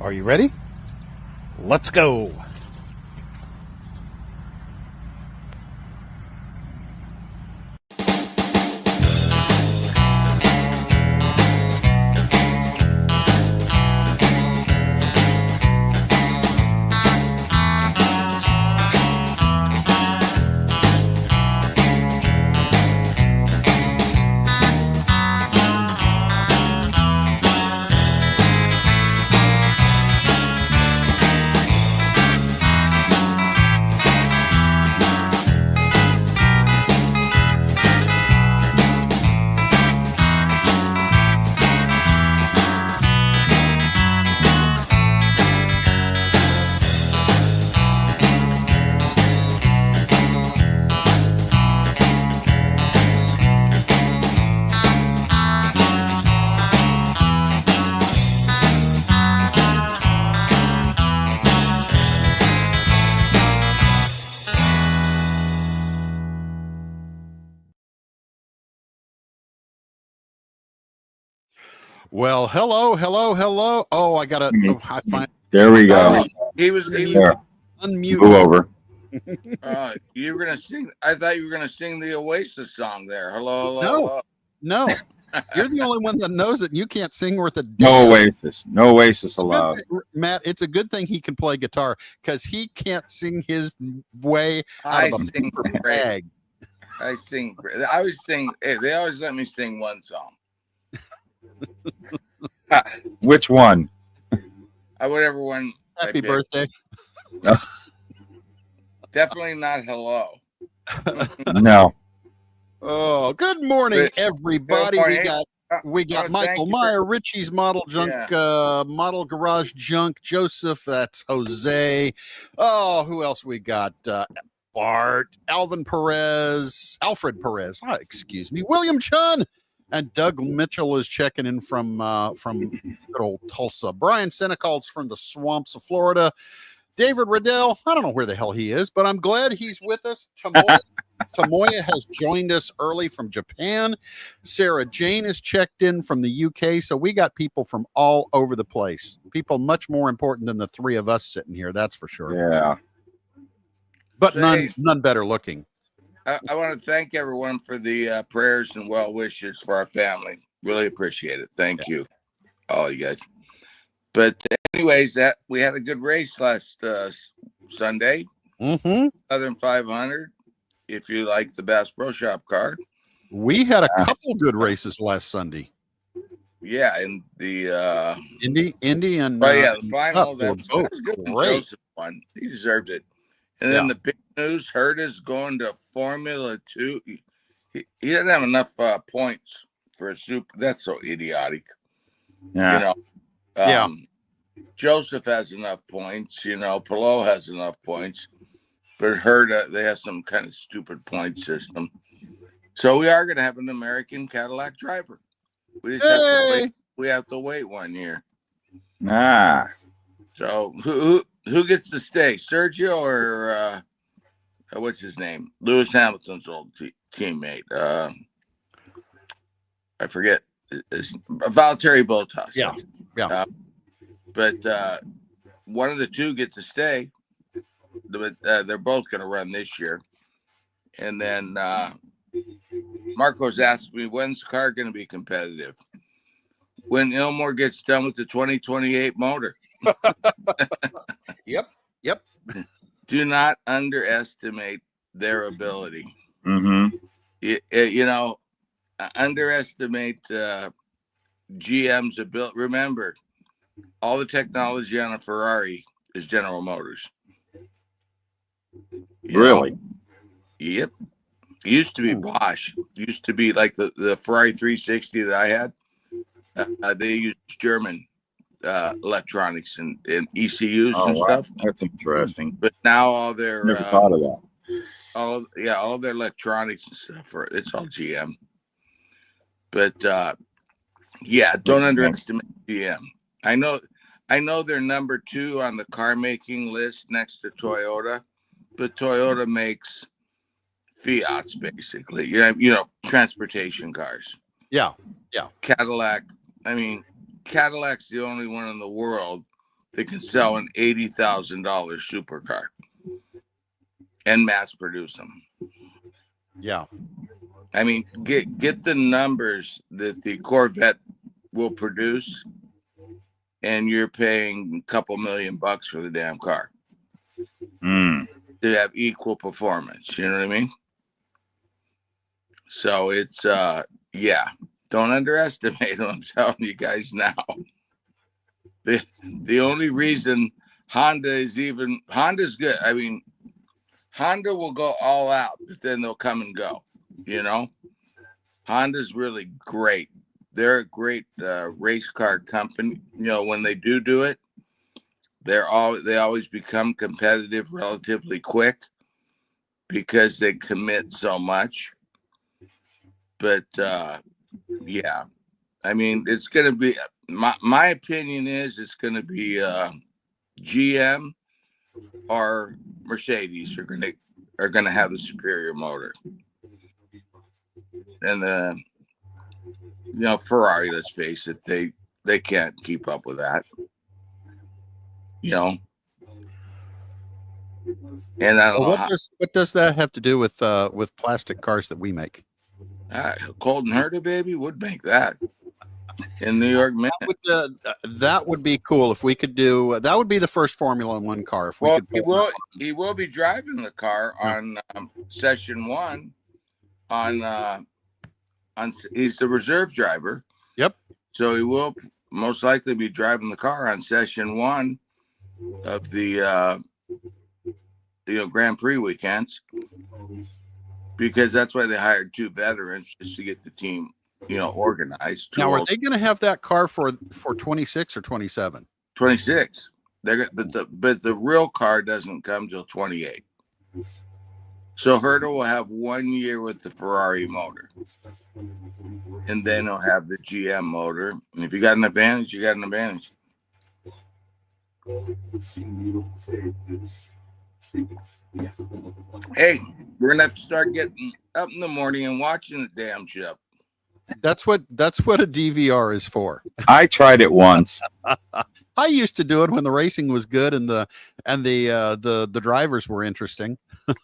Are you ready? Let's go. Well, hello. Oh, I gotta. Oh, I find. There we go. He was There. Unmute. Move over. you were gonna sing. I thought you were gonna sing the Oasis song there. Hello. No. You're the only one that knows it. And you can't sing worth a damn. No Oasis. No Oasis allowed. Matt, it's a good thing he can play guitar because he can't sing his way out of a paper bag. I sing. I always sing. Hey, they always let me sing one song. Which one? Whatever one. Happy birthday. Definitely not hello. No. Oh, good morning, everybody. Good morning. We got Michael Meyer, Richie's Model Junk, Model Garage Junk, Joseph, that's Jose. Oh, who else we got? Bart, Alfred Perez, excuse me, William Chun, and Doug Mitchell is checking in from good old Tulsa. Brian Senecal's from the swamps of Florida. David Riddell, I don't know where the hell he is, but I'm glad he's with us. Tamoya has joined us early from Japan. Sarah Jane is checked in from the UK. So we got people from all over the place. People much more important than the three of us sitting here, that's for sure. Yeah. But none better looking. I want to thank everyone for the prayers and well wishes for our family. Really appreciate it. Thank you, all you guys. But anyways, we had a good race last Sunday. Southern 500. If you like the Bass Pro Shop car, we had a couple good races last Sunday. Yeah, and the Indy and the final that was good. Joseph won. He deserved it. And then the big news: Herta's going to Formula 2. He didn't have enough points for a super. That's so idiotic. Yeah. Joseph has enough points. Pelot has enough points. But Herta, they have some kind of stupid point system. So we are going to have an American Cadillac driver. We just have to wait. We have to wait 1 year. So who gets to stay? Sergio or what's his name? Lewis Hamilton's old teammate. I forget. It's Valtteri Bottas. Yeah. But one of the two get to stay. But they're both going to run this year. And then Marcos asked me, when's the car going to be competitive? When Ilmore gets done with the 2028 motor. Yep. Do not underestimate their ability. Underestimate GM's ability. Remember, all the technology on a Ferrari is General Motors. Really? Yep. It used to be Bosch. It used to be like the Ferrari 360 that I had. They used German electronics and ECUs and stuff. That's interesting. But now all their never thought of that. All their electronics and stuff it's all GM. But don't underestimate GM. I know they're number 2 on the car making list next to Toyota, but Toyota makes Fiats basically. Transportation cars. Yeah. Cadillac. I mean, Cadillac's the only one in the world that can sell an $80,000 supercar and mass produce them. Yeah. I mean, get the numbers that the Corvette will produce, and you're paying a couple $1,000,000 for the damn car to have equal performance. You know what I mean? So it's yeah. Don't underestimate them. I'm telling you guys now. The only reason Honda's good. I mean, Honda will go all out, but then they'll come and go. You know, Honda's really great. They're a great race car company. You know, when they do it, they always become competitive relatively quick because they commit so much. But yeah, I mean, it's going to be my opinion is it's going to be GM or Mercedes are going to have the superior motor, and Ferrari. Let's face it, they can't keep up with that. You know, and I don't know what does that have to do with plastic cars that we make? Colton Herta, baby, would make that in New York. That would be cool if we could do. That would be the first Formula One car. If we could. He will be driving the car on session 1. He's the reserve driver. Yep. So he will most likely be driving the car on session 1 of the Grand Prix weekends, because that's why they hired 2 veterans, just to get the team organized. Now, are they going to have that car for 26 or 27? 26. But the real car doesn't come till 28. So Herta will have 1 year with the Ferrari motor, and then he'll have the GM motor. And if you got an advantage, you got an advantage. Hey, we're gonna have to start getting up in the morning and watching the damn show. That's what a DVR is for. I tried it once. I used to do it when the racing was good and the drivers were interesting.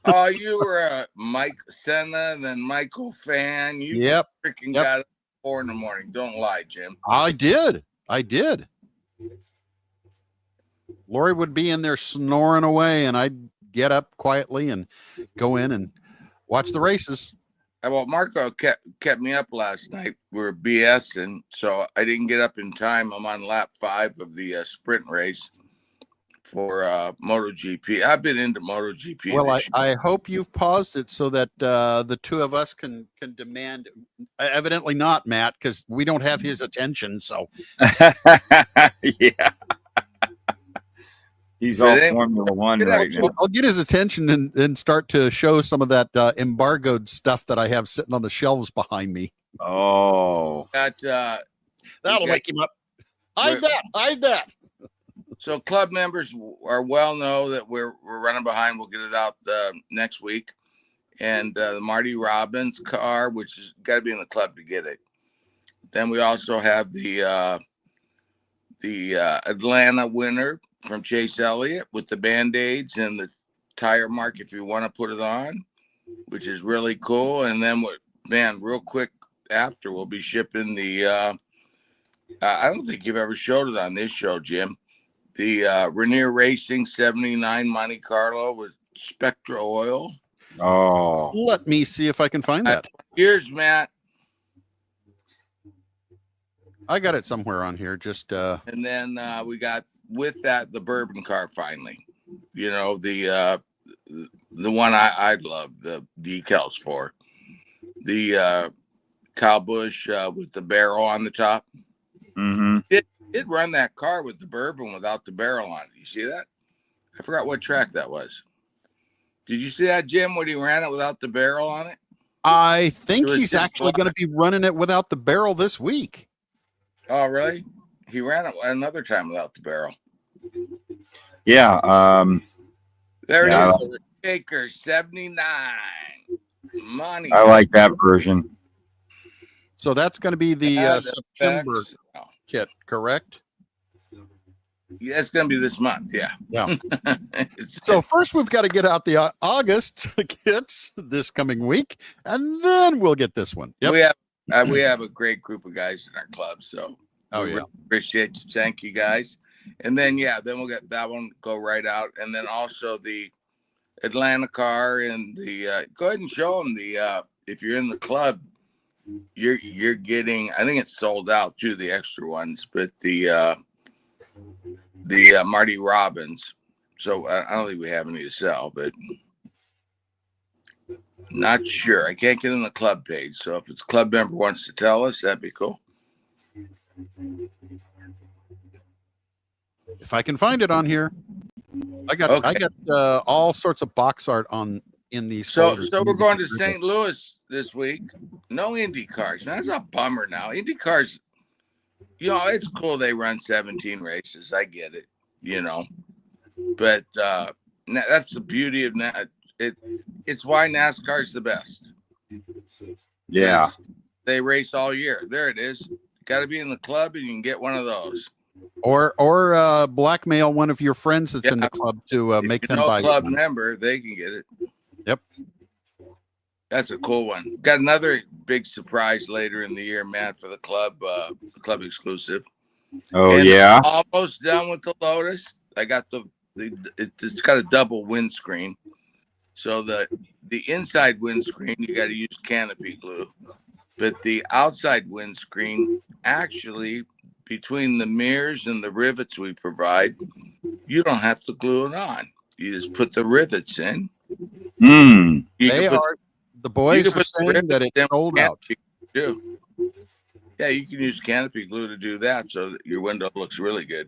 Oh, you were a Mike Senna, then Michael fan. You freaking got up at 4 a.m. Don't lie, Jim. I did. Lori would be in there snoring away, and I'd get up quietly and go in and watch the races. Well, Marco kept me up last night. We were BSing, so I didn't get up in time. I'm on lap 5 of the sprint race for MotoGP. I've been into MotoGP. Well, I hope you've paused it so that the two of us can demand. Evidently not, Matt, because we don't have his attention. So yeah. He's all Formula One right now. I'll get his attention and start to show some of that embargoed stuff that I have sitting on the shelves behind me. Oh, that'll wake him up. Hide that. So club members are well know that we're running behind. We'll get it out next week, and the Marty Robbins car, which has got to be in the club to get it. Then we also have the Atlanta winner from Chase Elliott with the Band-Aids and the tire mark if you want to put it on, which is really cool. And then real quick after, we'll be shipping the I don't think you've ever showed it on this show, Jim. The Rainier Racing 79 Monte Carlo with Spectra oil. Oh, let me see if I can find that. Here's Matt. I got it somewhere on here. Just and then we got with that the bourbon car finally. The one I'd love the decals for. The Kyle Busch with the barrel on the top. Mm-hmm. It run that car with the bourbon without the barrel on it. You see that? I forgot what track that was. Did you see that, Jim, when he ran it without the barrel on it? I think he's actually going to be running it without the barrel this week. Oh, really? He ran it another time without the barrel. Yeah. There it is. Baker 79. Money. I like that version. So that's going to be the September kit, correct? Yeah, it's going to be this month. Yeah. Yeah. So first we've got to get out the August kits this coming week, and then we'll get this one. Yep. We have a great group of guys in our club, so really appreciate you. Thank you guys. And then then we'll get that one go right out, and then also the Atlanta car and the go ahead and show them the if you're in the club, you're getting, I think it's sold out too, the extra ones, but the Marty Robbins. So I don't think we have any to sell, but not sure. I can't get in the club page. So if it's club member wants to tell us, that'd be cool. If I can find it on here, I got all sorts of box art in these. So we're going to St. Louis this week. No Indy cars. That's a bummer now. Indy cars, it's cool they run 17 races. I get it, but that's the beauty of it's why NASCAR's the best. Yeah. They race all year. There it is. Got to be in the club and you can get one of those. Or blackmail one of your friends that's in the club to make them buy club member, they can get it. Yep. That's a cool one. Got another big surprise later in the year, man, for the club exclusive. Oh, and yeah. Almost done with the Lotus. I got it's got a double windscreen. So the inside windscreen, you got to use canopy glue. But the outside windscreen, actually, between the mirrors and the rivets we provide, you don't have to glue it on. You just put the rivets in. The boys are saying that it's sold out. Too. Yeah, you can use canopy glue to do that so that your window looks really good.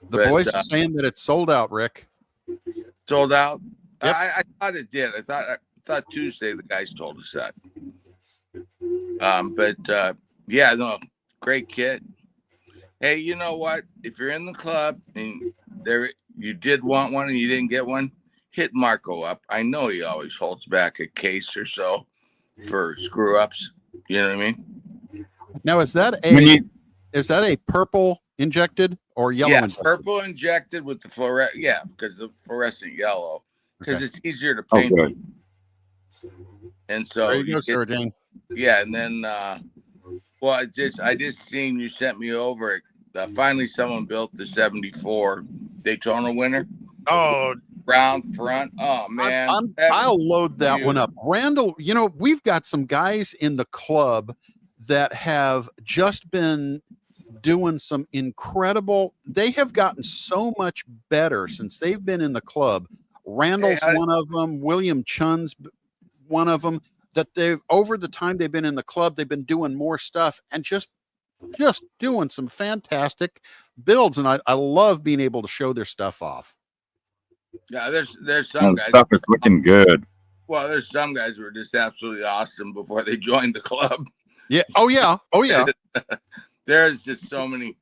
The boys are saying that it's sold out, Rick. Sold out? Yep. I thought it did. I thought Tuesday the guys told us that. Great kit. Hey, you know what? If you're in the club and you did want one and you didn't get one, hit Marco up. I know he always holds back a case or so for screw ups. You know what I mean? Now, is that a purple injected or yellow? Yeah, injected? Purple injected with the fluorescent. Yeah, because the fluorescent yellow, because it's easier to paint. Oh, good. And so there you go, Sarah Jane. Yeah, and then I just seen you sent me over it. Finally, someone built the '74 Daytona winner. Oh, round front. Oh man, I'll load that one up. Randall, we've got some guys in the club that have just been doing some incredible. They have gotten so much better since they've been in the club. Randall's one of them. William Chun's one of them. That they've, over the time they've been in the club, they've been doing more stuff and just doing some fantastic builds. And I love being able to show their stuff off. Yeah, there's some guys. Stuff is looking good. Well, there's some guys who are just absolutely awesome before they joined the club. Yeah. Oh yeah. There's just so many.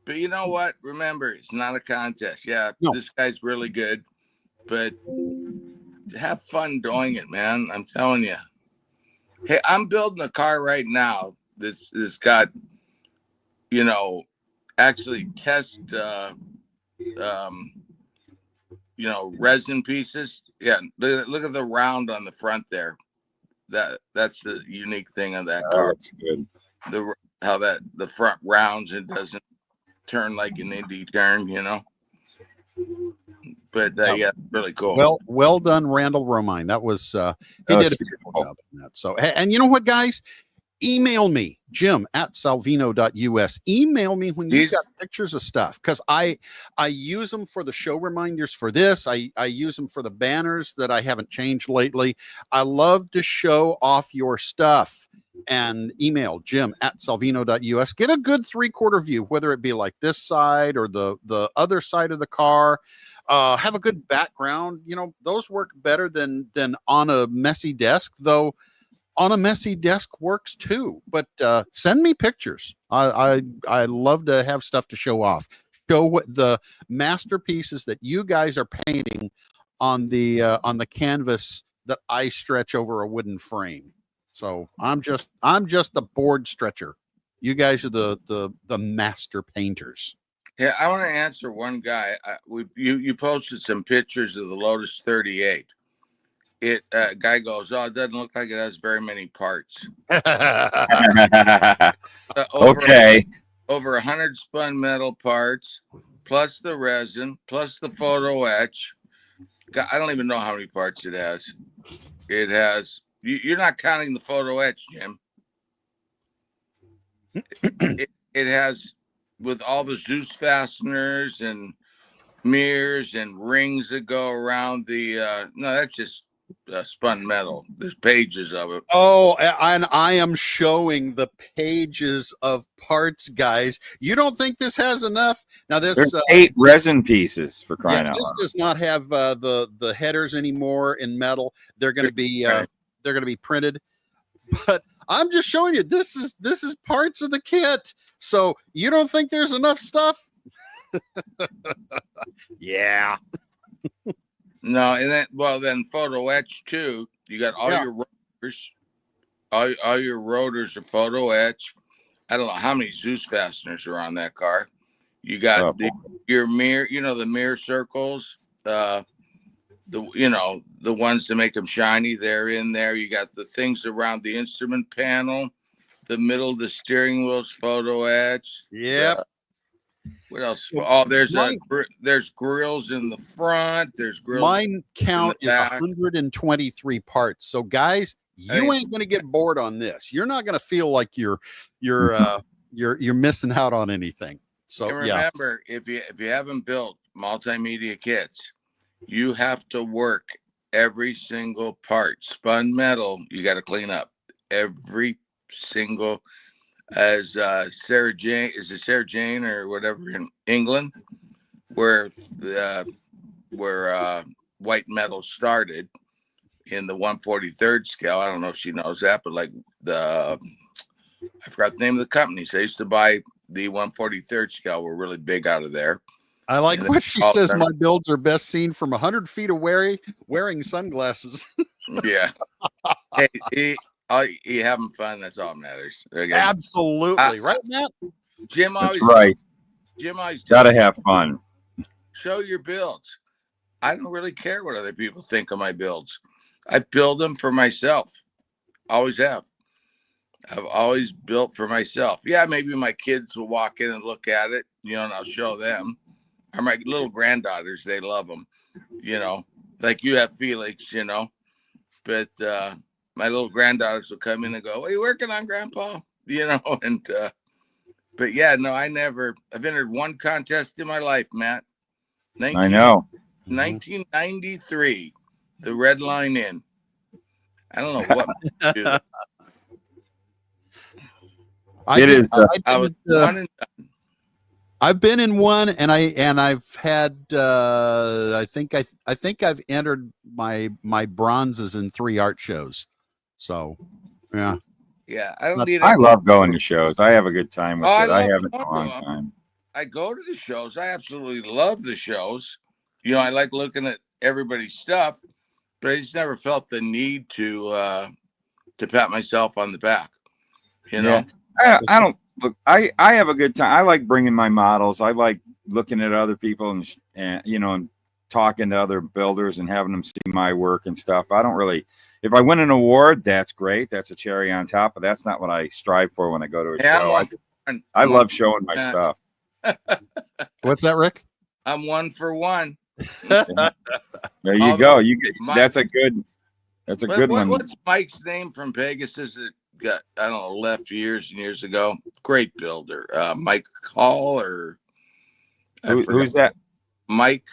But you know what? Remember, it's not a contest. Yeah, no. This guy's really good, but have fun doing it, man. I'm telling you. Hey, I'm building a car right now. This got, actually test, resin pieces. Yeah, look at the round on the front there. That's the unique thing of that car. That's good. How the front rounds, it doesn't turn like an Indy turn, But really cool. Well done, Randall Romine. That was he did a beautiful job on that. So, and you know what, guys? Email me, jim@salvino.us. Email me when you've got pictures of stuff, because I use them for the show reminders for this. I use them for the banners that I haven't changed lately. I love to show off your stuff. And email jim@salvino.us. Get a good 3/4 view, whether it be like this side or the other side of the car. Have a good background. Those work better than on a messy desk, though. On a messy desk works too, but send me pictures. I love to have stuff to show off. Show what the masterpieces that you guys are painting on the canvas that I stretch over a wooden frame. So I'm just the board stretcher. You guys are the master painters. Yeah, I want to answer one guy. You posted some pictures of the Lotus 38. It guy goes, oh, it doesn't look like it has very many parts. Okay. Over 100 spun metal parts, plus the resin, plus the photo etch. I don't even know how many parts it has. It has. You're not counting the photo etch, Jim. It has, with all the Zeus fasteners and mirrors and rings that go around the. No, that's just spun metal. There's pages of it. Oh, and I am showing the pages of parts, guys. You don't think this has enough? Now this There's 8 resin pieces for crying out this loud. does not have the headers anymore in metal. They're going to be printed. But I'm just showing you this is parts of the kit. So you don't think there's enough stuff? Yeah. No, and then photo etch too. You got all your rotors, all your rotors are photo etch. I don't know how many Zeus fasteners are on that car. You got your mirror, the mirror circles, the ones to make them shiny. They're in there. You got the things around the instrument panel, the middle of the steering wheel's photo etch. Yep. What else? Oh, there's grills in the front. There's grills. Mine count is 123 parts. So guys, you ain't going to get bored on this. You're not going to feel like you're missing out on anything. So and remember, if you haven't built multimedia kits, you have to work every single part. Spun metal, you got to clean up every single. As Sarah Jane, is it Sarah Jane or whatever in England, where white metal started in the 143rd scale. I don't know if she knows that, but like I forgot the name of the company. So they used to buy the 143rd scale. We're really big out of there. I like what she says. My builds are best seen from 100 feet away wearing sunglasses. Yeah. Hey, you having fun? That's all that matters. Okay? Absolutely. Right, Matt? Jim always. That's right. Jim always gotta have fun. Show your builds. I don't really care what other people think of my builds. I build them for myself. Always have. I've always built for myself. Yeah, maybe my kids will walk in and look at it, and I'll show them. Or my little granddaughters, they love them, like you have Felix, but my little granddaughters will come in and go, what are you working on, Grandpa? And but yeah, no, I've entered one contest in my life, Matt. I know. 1993, the Red Line Inn. I don't know what to do. I've been in one, and I've had I think I've entered my bronzes in 3 art shows. So yeah. I love going to shows. I have a good time with it. I haven't in a long time. I go to the shows. I absolutely love the shows. I like looking at everybody's stuff, but I just never felt the need to pat myself on the back. Yeah. I don't look. I have a good time. I like bringing my models. I like looking at other people and and talking to other builders and having them see my work and stuff. I don't really. If I win an award, that's great. That's a cherry on top, but that's not what I strive for when I go to a show. I love showing my stuff. What's that, Rick? I'm 1 for 1. There you go. That's a good one. What's Mike's name from Pegasus that got, I don't know, left years and years ago? Great builder. Mike Hall or who's that? Mike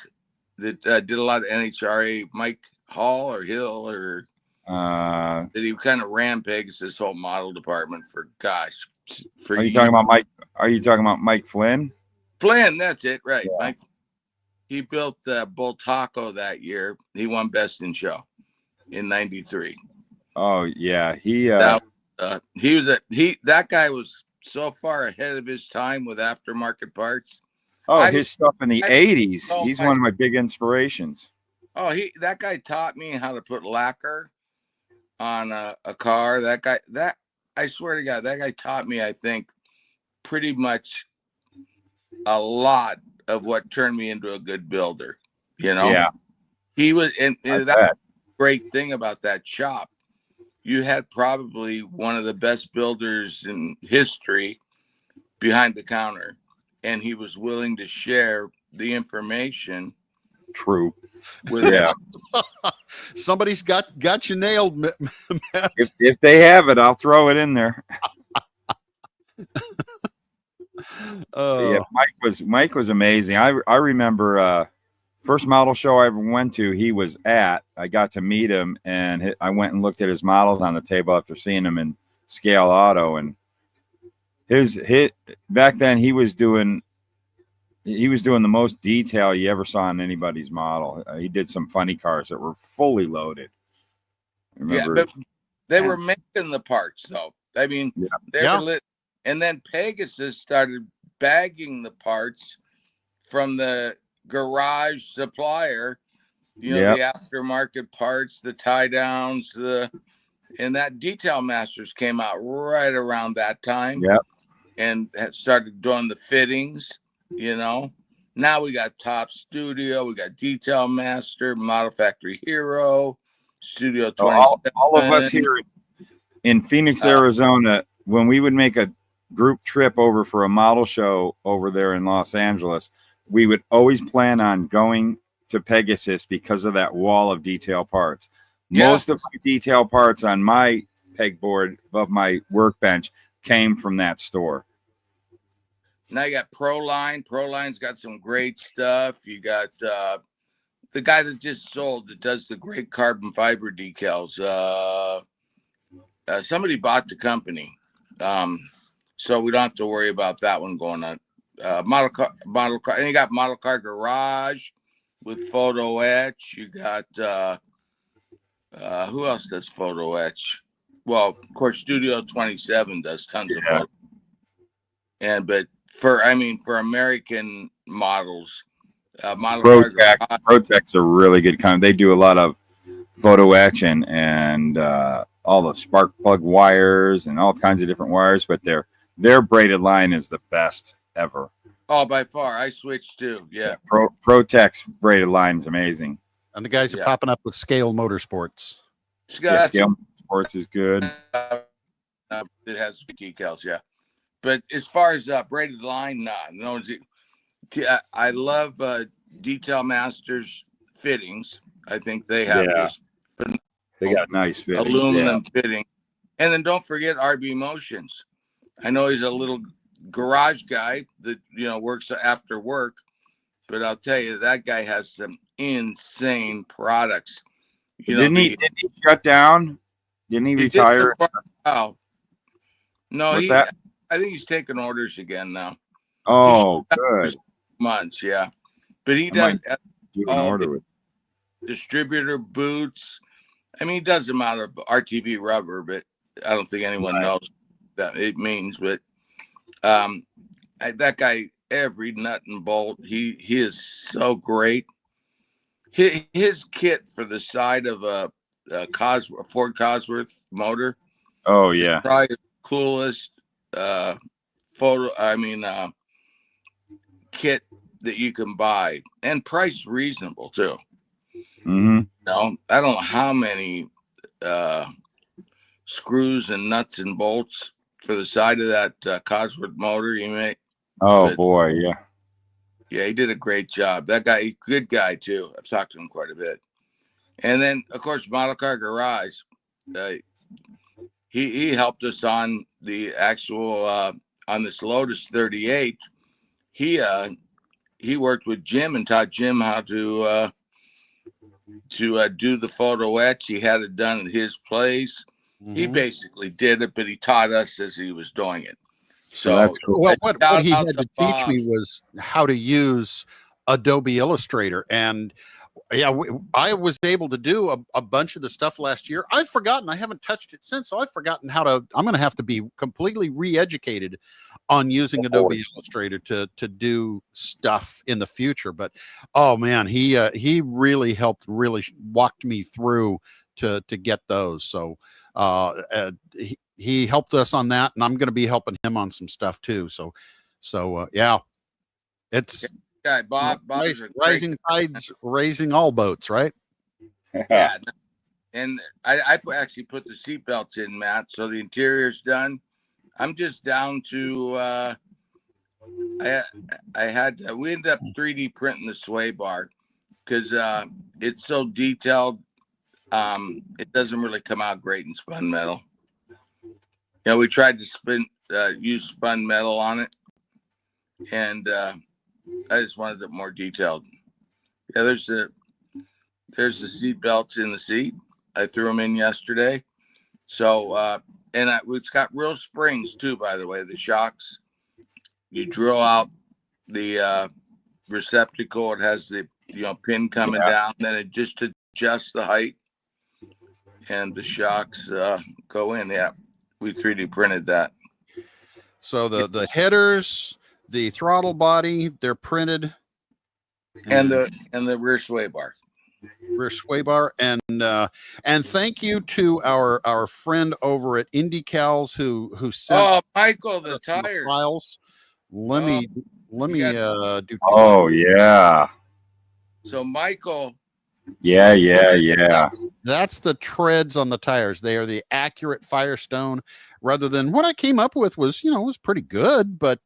that did a lot of NHRA. Mike Hall or Hill or that he kind of ran Pegasus whole model department for Are you talking about Mike? Are you talking about Mike Flynn? Flynn, that's it, right? Yeah. Mike. He built Bull Taco that year. He won Best in Show in '93. Oh yeah, that guy was so far ahead of his time with aftermarket parts. His stuff in the '80s. He's one of my big inspirations. That guy taught me how to put lacquer on a car. I swear to God, that guy taught me, I think, pretty much a lot of what turned me into a good builder. You know, Yeah, he was, and I that's bet. the great thing about that shop. You had probably one of the best builders in history behind the counter, and he was willing to share the information True. with Yeah. Somebody's got you nailed, Matt. If they have it, I'll throw it in there. Yeah, Mike was amazing. I remember first model show I ever went to, he was at. I got to meet him, and I went and looked at his models on the table after seeing him in Scale Auto, and his back then he was doing the most detail you ever saw in anybody's model. He did some funny cars that were fully loaded. Remember? Yeah, but they were making the parts, though. I mean, they were lit. And then Pegasus started bagging the parts from the garage supplier, the aftermarket parts, the tie downs, and that Detail Masters came out right around that time. Yep. And had started doing the fittings, you know. Now we got Top Studio, we got Detail Master, Model Factory Hero, Studio 27. All of us here in Phoenix, Arizona, when we would make a group trip over for a model show over there in Los Angeles, we would always plan on going to Pegasus because of that wall of detail parts. Yeah. Most of my detail parts on my pegboard above my workbench came from that store. Now you got Proline. Proline's got some great stuff. You got the guy that just sold that does the great carbon fiber decals. Somebody bought the company. So we don't have to worry about that one going on. Model car, and you got Model Car Garage with photo etch. You got who else does photo etch? Well, of course, Studio 27 does tons of photo. But for American models, Protec's a really good kind. They do a lot of photo etch and all the spark plug wires and all kinds of different wires, but their braided line is the best ever. Oh, by far. I switched too. Yeah. Protec's braided line is amazing. And the guys are popping up with Scale Motorsports. Scale Motorsports is good. It has decals, yeah. But as far as braided line, no. I love Detail Masters fittings. I think they have they got nice fittings, aluminum fitting. And then don't forget RB Motions. I know he's a little garage guy that works after work, but I'll tell you, that guy has some insane products. Didn't he shut down? Didn't he retire? No, What's that? I think he's taking orders again now. Oh, good. Months, yeah. But he does order with distributor boots. I mean, he does them out of RTV rubber, but I don't think anyone knows that it means. But that guy, every nut and bolt, he is so great. His kit for the side of a Ford Cosworth motor. Oh yeah, probably the coolest kit that you can buy, and price reasonable too. Mm-hmm. I don't know how many screws and nuts and bolts for the side of that Cosworth motor you make. Oh boy, yeah. Yeah, he did a great job. That guy, good guy too. I've talked to him quite a bit. And then, of course, Model Car Garage. He helped us on the actual on this Lotus 38. He worked with Jim and taught Jim how to do the photo etch. He had it done at his place. Mm-hmm. He basically did it, but he taught us as he was doing it. So that's cool. Well, what he had to teach me was how to use Adobe Illustrator. And I was able to do a bunch of the stuff last year. I've forgotten. I haven't touched it since. So I've forgotten I'm going to have to be completely re-educated on using Adobe Illustrator to do stuff in the future. But, oh man, he really walked me through to get those. So he helped us on that, and I'm going to be helping him on some stuff too. So yeah. It's Yeah, Bob's a great rising tides, raising all boats, right? yeah. And I actually put the seat belts in, Matt. So the interior's done. I'm just down to we ended up 3D printing the sway bar because it's so detailed. It doesn't really come out great in spun metal. You know, we tried to use spun metal on it, and I just wanted it more detailed. Yeah, there's the seat belts in the seat. I threw them in yesterday. So and it's got real springs too, by the way. The shocks, you drill out the receptacle. It has the pin coming down. Then it just adjusts the height, and the shocks go in. Yeah, we 3D printed that. So the headers, the throttle body, they're printed, and the rear sway bar. Rear sway bar, and thank you to our friend over at IndyCals who sent Michael the tires files. Let me do. Oh yeah. So Michael. Yeah. That's the treads on the tires. They are the accurate Firestone, rather than what I came up with was pretty good, but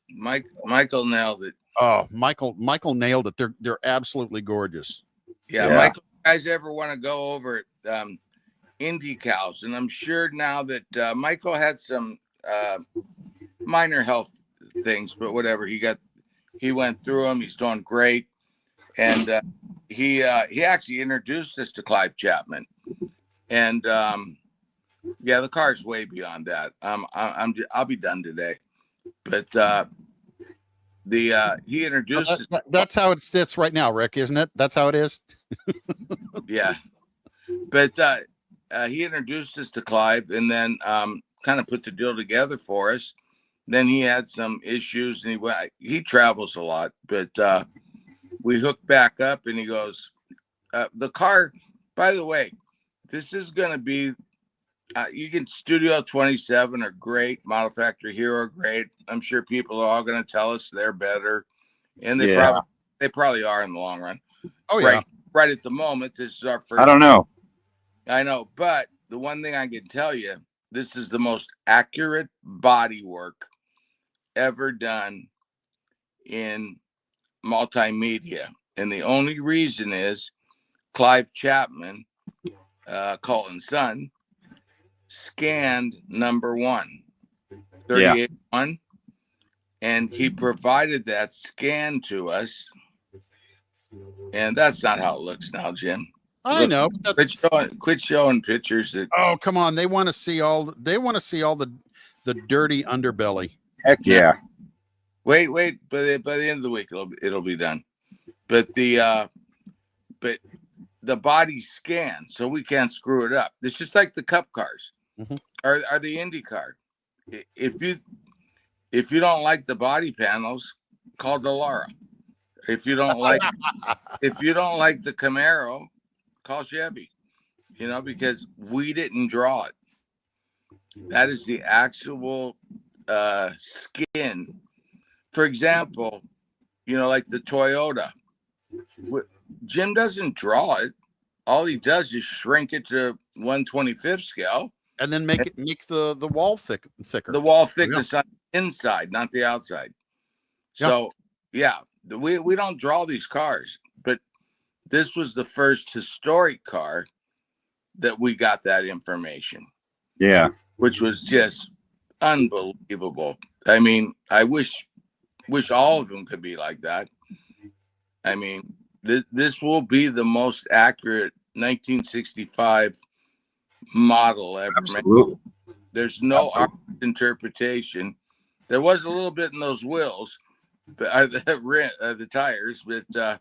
Michael nailed it. Oh, Michael nailed it. They're absolutely gorgeous. Yeah. Michael, you guys ever want to go over at IndyCals? And I'm sure now that Michael had some minor health things, but whatever. He went through them. He's doing great, and he actually introduced us to Clive Chapman, and the car's way beyond that. I'll be done today, but he introduced us. That's how it sits right now, Rick, isn't it? That's how it is. Yeah, but he introduced us to Clive, and then kind of put the deal together for us. Then he had some issues, and he travels a lot, but we hooked back up, and he goes, the car, by the way, this is going to be, you can Studio 27 are great, Model Factory Hero are great. I'm sure people are all going to tell us they're better, and they probably are in the long run. Oh yeah. Right at the moment, this is our first. I don't know. I know, but the one thing I can tell you, this is the most accurate body work ever done in multimedia, and the only reason is Clive Chapman, Colton's son, scanned number 38-1, and he provided that scan to us, and that's not how it looks now, Jim. I know. Quit showing pictures. Oh, come on! They want to see all the dirty underbelly. Heck yeah! Wait! By the end of the week, it'll be done. But the body scan, so we can't screw it up. It's just like the Cup cars, are the Indy car. If you don't like the body panels, call Delara. If you don't like the Camaro, call Chevy. Because we didn't draw it. That is the actual skin. For example, like the Toyota. Jim doesn't draw it. All he does is shrink it to 1/25th scale, and then make the wall thicker. The wall thickness on the inside, not the outside. So we don't draw these cars, but this was the first historic car that we got that information. Yeah, which was just unbelievable. I mean, I wish all of them could be like that. I mean, this will be the most accurate 1965 model ever made. There's no interpretation. There was a little bit in those wheels, but the tires, but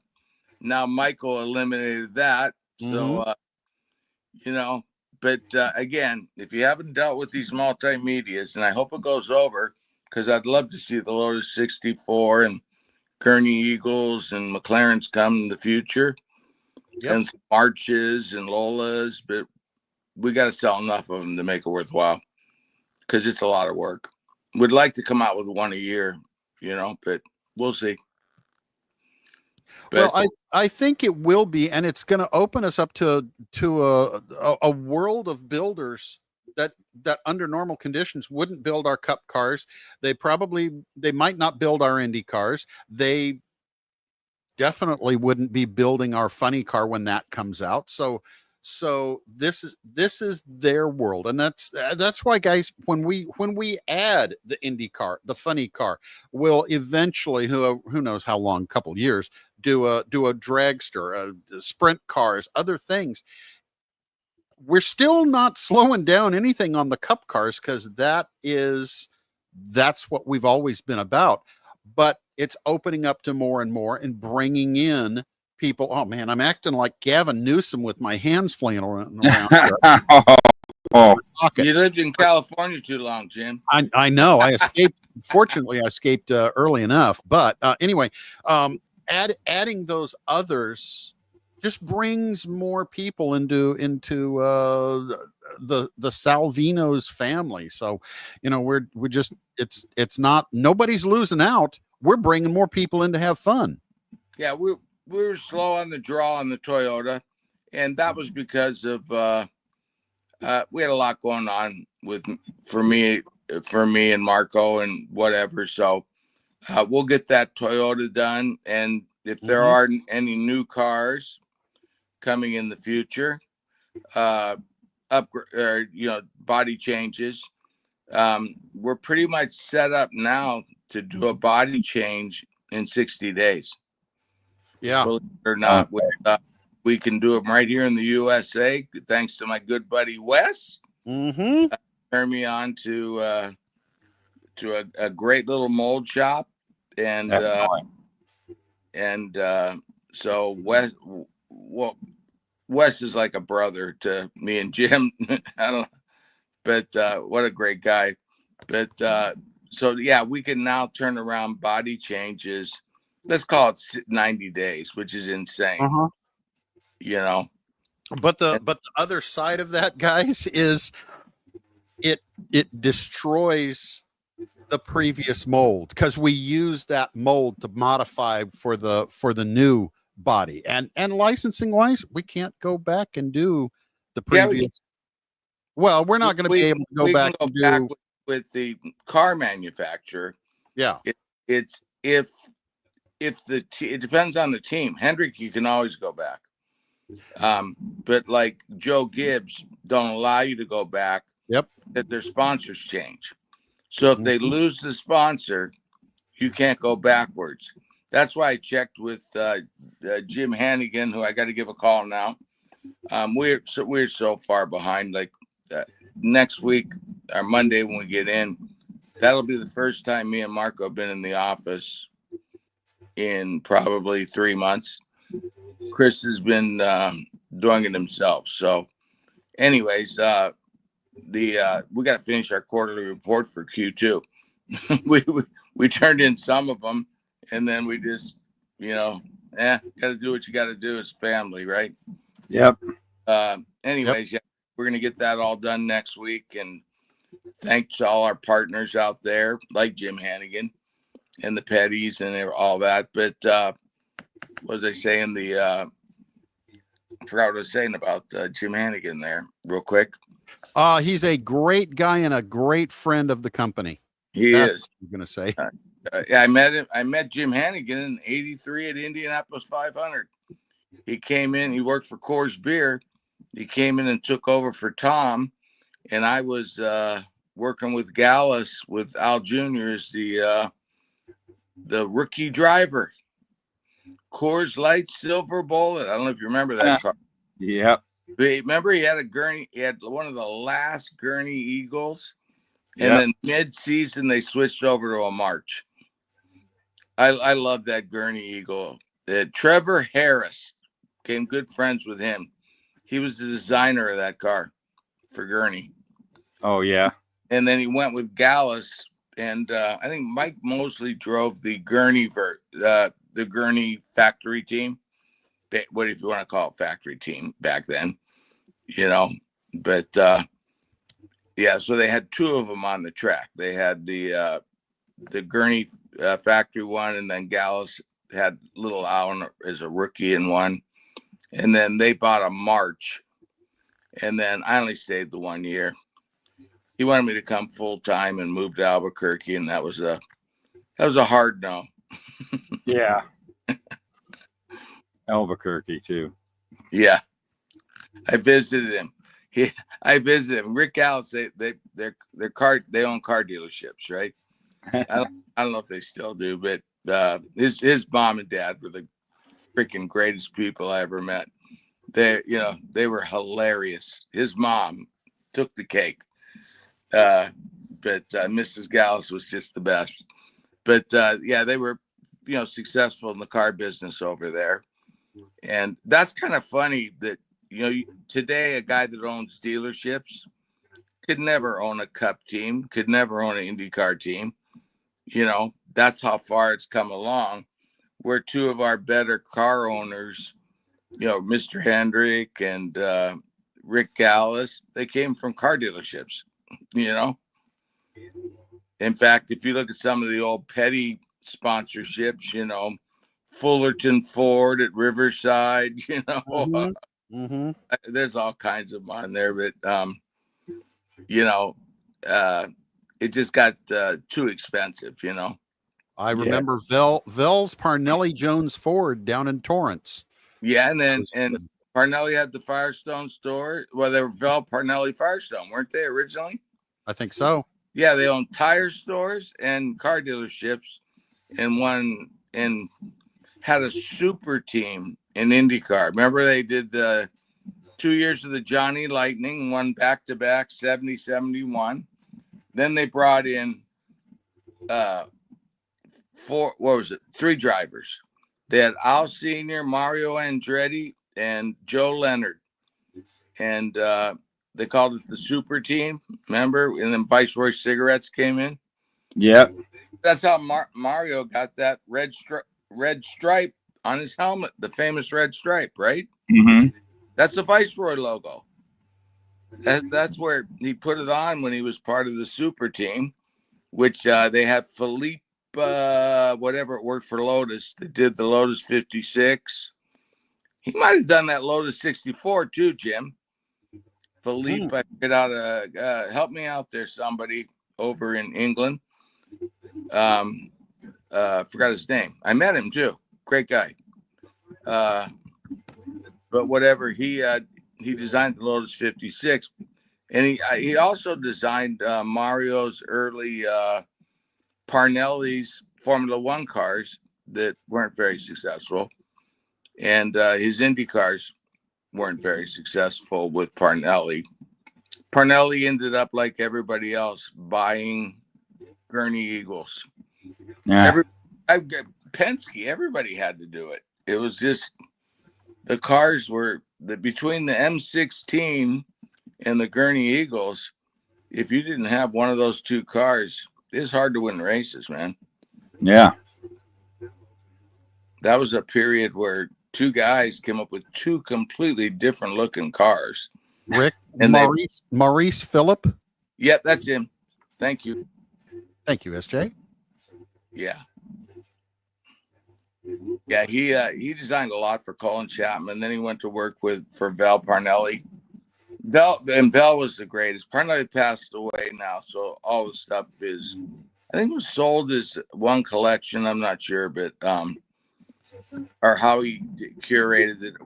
now Michael eliminated that. So, but again, if you haven't dealt with these multimedias, and I hope it goes over, because I'd love to see the Lotus 64 and Kearney Eagles and McLarens come in the future, and some Marches and Lolas, but we got to sell enough of them to make it worthwhile, because it's a lot of work. We'd like to come out with one a year, but we'll see. Well, I think it will be, and it's going to open us up to a world of builders that under normal conditions wouldn't build our cup cars. They might not build our Indy cars. They definitely wouldn't be building our funny car when that comes out. So this is their world, and that's why, guys, when we add the Indy car, the funny car, we'll eventually, who knows how long, couple years, do a dragster, sprint cars, other things. We're still not slowing down anything on the cup cars, because that's what we've always been about. But it's opening up to more and more and bringing in people. Oh man, I'm acting like Gavin Newsom with my hands flailing around. Oh, you lived in California too long, Jim. I know. I escaped. Fortunately, I escaped early enough. But anyway, adding those others just brings more people into the Salvinos family. So, we're just it's not, nobody's losing out. We're bringing more people in to have fun. Yeah, we were slow on the draw on the Toyota, and that was because of we had a lot going on for me and Marco and whatever. So we'll get that Toyota done, and if there are any new cars coming in the future, body changes, we're pretty much set up now to do a body change in 60 days. Yeah. Believe it or not, we can do them right here in the USA, thanks to my good buddy Wes. Turn me on to a great little mold shop, and so Wes is like a brother to me and Jim. I don't know, but what a great guy. But so yeah, we can now turn around body changes. Let's call it 90 days, which is insane. But the other side of that, guys, is it destroys the previous mold, because we use that mold to modify for the new body, and licensing wise, we can't go back and do the previous. Well, we're not going to be able to go back and do with the car manufacturer. Yeah, it's if it depends on the team. Hendrick, you can always go back. But like Joe Gibbs don't allow you to go back. Yep. That their sponsors change. So if they lose the sponsor, you can't go backwards. That's why I checked with Jim Hannigan, who I got to give a call now. We're so far behind. Like next week or Monday when we get in, that'll be the first time me and Marco have been in the office in probably 3 months. Chris has been doing it himself. So anyways, we got to finish our quarterly report for Q2. we turned in some of them, and then we just, got to do what you got to do as family, right? Yep. Anyways, yeah, we're going to get that all done next week. And thanks to all our partners out there, like Jim Hannigan and the Petties and all that. But what was I saying? I forgot what I was saying about Jim Hannigan there real quick. He's a great guy and a great friend of the company. That's what I'm going to say. Yeah, I met him. I met Jim Hannigan in '83 at Indianapolis 500. He came in. He worked for Coors Beer. He came in and took over for Tom, and I was working with Gallus with Al Jr. as the rookie driver. Coors Light Silver Bullet. I don't know if you remember that car. Yep. Remember, he had a gurney. He had one of the last gurney Eagles, and then mid-season they switched over to a March. I love that gurney Eagle. Trevor Harris, became good friends with him. He was the designer of that car for gurney. Oh yeah. And then he went with Gallus, and I think Mike Mosley drove the gurney the gurney factory team. What if you want to call it factory team back then, But yeah, so they had two of them on the track. They had the Gurney factory one, and then Gallus had little Allen as a rookie in one, and then they bought a March, and then I only stayed the 1 year. He wanted me to come full time and move to Albuquerque, and that was a hard no. Yeah. Albuquerque too. Yeah, I visited him. I visited him. Rick Gallus, they own car dealerships, right? I don't know if they still do, but his mom and dad were the freaking greatest people I ever met. They were hilarious. His mom took the cake, but Mrs. Gallus was just the best. But yeah, they were successful in the car business over there, and that's kind of funny that today a guy that owns dealerships could never own a Cup team, could never own an IndyCar team. That's how far it's come along. Where two of our better car owners, Mr. Hendrick and Rick Gallus, they came from car dealerships. In fact, if you look at some of the old petty sponsorships, Fullerton Ford at Riverside, there's all kinds of them on there, but it just got too expensive, I remember Vels Parnelli Jones Ford down in Torrance. Yeah, and Parnelli had the Firestone store. Well, they were Vel Parnelli Firestone, weren't they originally? I think so. Yeah, they owned tire stores and car dealerships, and had a super team in IndyCar. Remember they did the 2 years of the Johnny Lightning, won back-to-back 70, 71. Then they brought in three drivers. They had Al Sr., Mario Andretti, and Joe Leonard. And they called it the super team, remember? And then Viceroy Cigarettes came in. Yep. That's how Mario got that red stripe on his helmet, the famous red stripe, right? Mm-hmm. That's the Viceroy logo. That's where he put it on when he was part of the super team, which they had Philippe, whatever it worked for Lotus. They did the Lotus 56. He might have done that Lotus 64 too, Jim. Philippe, I get out help me out there, somebody over in England. Forgot his name. I met him too. Great guy. But whatever, he designed the Lotus 56, and he also designed Mario's early Parnelli's Formula One cars that weren't very successful, and his Indy cars weren't very successful with Parnelli. Parnelli ended up like everybody else buying Gurney Eagles. Yeah. Penske, everybody had to do it. It was just the cars were between the M16 and the Gurney Eagles. If you didn't have one of those two cars, it's hard to win races, man. Yeah. That was a period where two guys came up with two completely different looking cars. Rick and Maurice Phillip. Yep, that's him. Thank you. Thank you, SJ. Yeah. Yeah, he designed a lot for Colin Chapman. Then he went to work for Val Parnelli. Val was the greatest. Parnelli passed away now, so all the stuff is, I think it was sold as one collection. I'm not sure, but or how he curated it.